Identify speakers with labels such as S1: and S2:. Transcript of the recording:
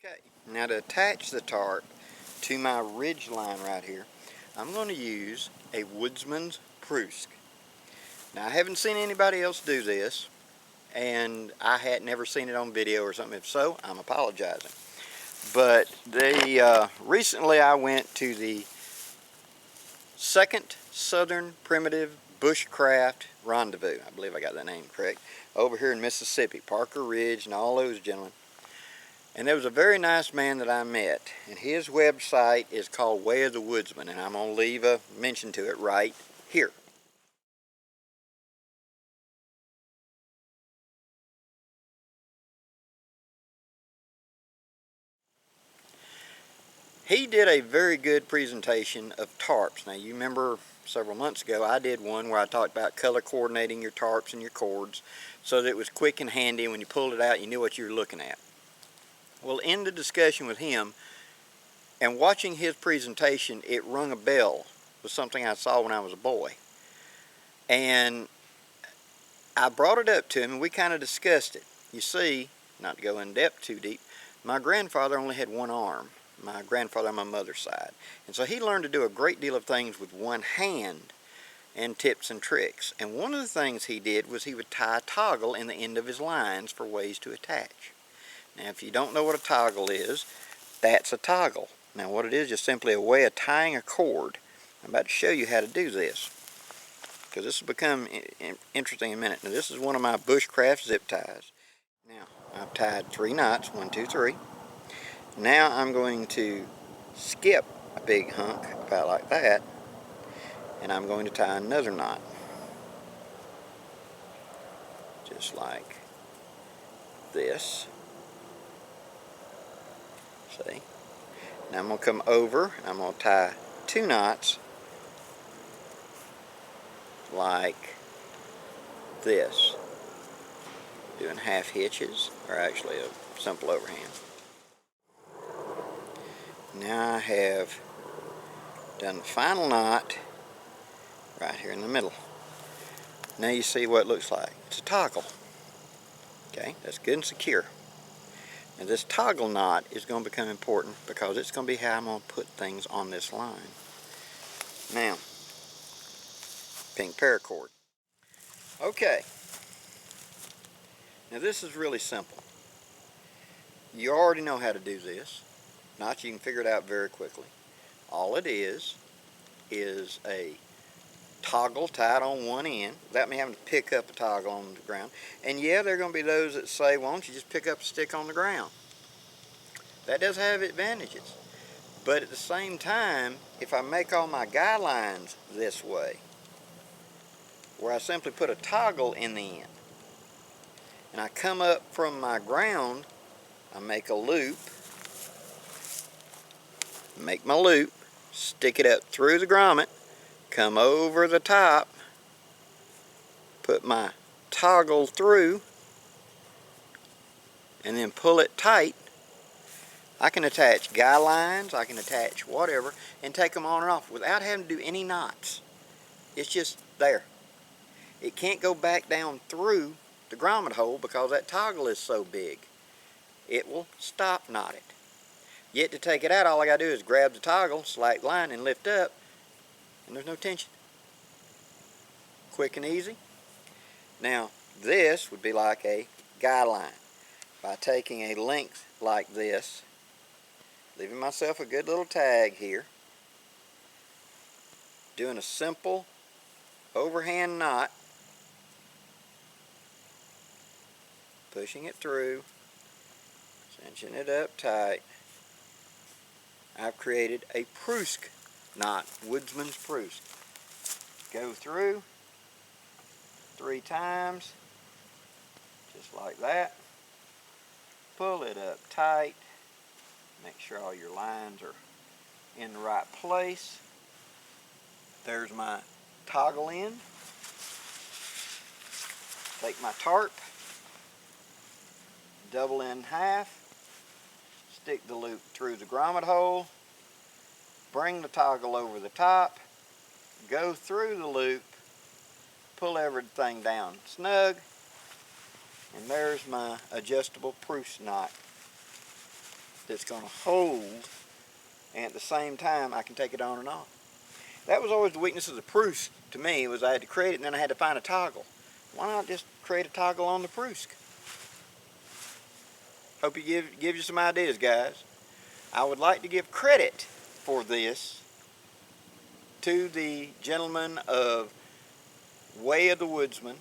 S1: Okay, now to attach the tarp to my Ridgeline right here, I'm going to use a Woodsmans spruce. Now I haven't seen anybody else do this, and I had never seen it on video or something. If so, I'm apologizing. But recently I went to the 2nd Southern Primitive Bushcraft Rendezvous. I believe I got that name correct. Over here in Mississippi, Parker Ridge and all those gentlemen. And there was a very nice man that I met, and his website is called Way of the Woodsman, and I'm going to leave a mention to it right here. He did a very good presentation of tarps. Now you remember several months ago I did one where I talked about color coordinating your tarps and your cords so that it was quick and handy, and when you pulled it out you knew what you were looking at. Well, in the discussion with him and watching his presentation, it rung a bell with something I saw when I was a boy. And I brought it up to him and we kind of discussed it. You see, not to go in depth too deep, my grandfather only had one arm. My grandfather on my mother's side. And so he learned to do a great deal of things with one hand and tips and tricks. And one of the things he did was he would tie a toggle in the end of his lines for ways to attach. Now if you don't know what a toggle is, that's a toggle. Now what it is just simply a way of tying a cord. I'm about to show you how to do this, because this will become interesting in a minute. Now this is one of my BUSHCRAFT zip ties. Now I've tied 3 knots, 1, 2, 3. Now I'm going to skip a big hunk about like that, and I'm going to tie another knot. Just like this. See? Now I'm going to come over and I'm going to tie 2 knots like this, doing half hitches, or actually a simple overhand. Now I have done the final knot right here in the middle. Now you see what it looks like. It's a toggle. Okay, that's good and secure. And this toggle knot is going to become important because it's going to be how I'm going to put things on this line. Now, pink paracord. Okay, now this is really simple. You already know how to do this. Not, you can figure it out very quickly. All it is a toggle tied on one end without me having to pick up a toggle on the ground. And yeah, there are going to be those that say, why don't you just pick up a stick on the ground? That does have advantages. But at the same time, if I make all my guy lines this way, where I simply put a toggle in the end, and I come up from my ground, I make a loop, make my loop, stick it up through the grommet, come over the top, put my toggle through, and then pull it tight. I can attach guy lines, I can attach whatever, and take them on and off without having to do any knots. It's just there. It can't go back down through the grommet hole because that toggle is so big. It will stop knot it. Yet to take it out, all I got to do is grab the toggle, slack line, and lift up, and there's no tension. Quick and easy. Now, this would be like a guy line. By taking a length like this, leaving myself a good little tag here, doing a simple overhand knot, pushing it through, cinching it up tight. I've created a spruce knot, Woodsman's spruce. Go through 3 times, just like that. Pull it up tight. Make sure all your lines are in the right place. There's my toggle end. Take my tarp, double in half, stick the loop through the grommet hole, bring the toggle over the top, go through the loop, pull everything down snug, and there's my adjustable spruce knot that's going to hold, and at the same time I can take it on and off. That was always the weakness of the Prusk to me, was I had to create it and then I had to find a toggle. Why not just create a toggle on the Prusk? Hope it gives you some ideas, guys. I would like to give credit for this to the gentleman of Way of the Woodsman,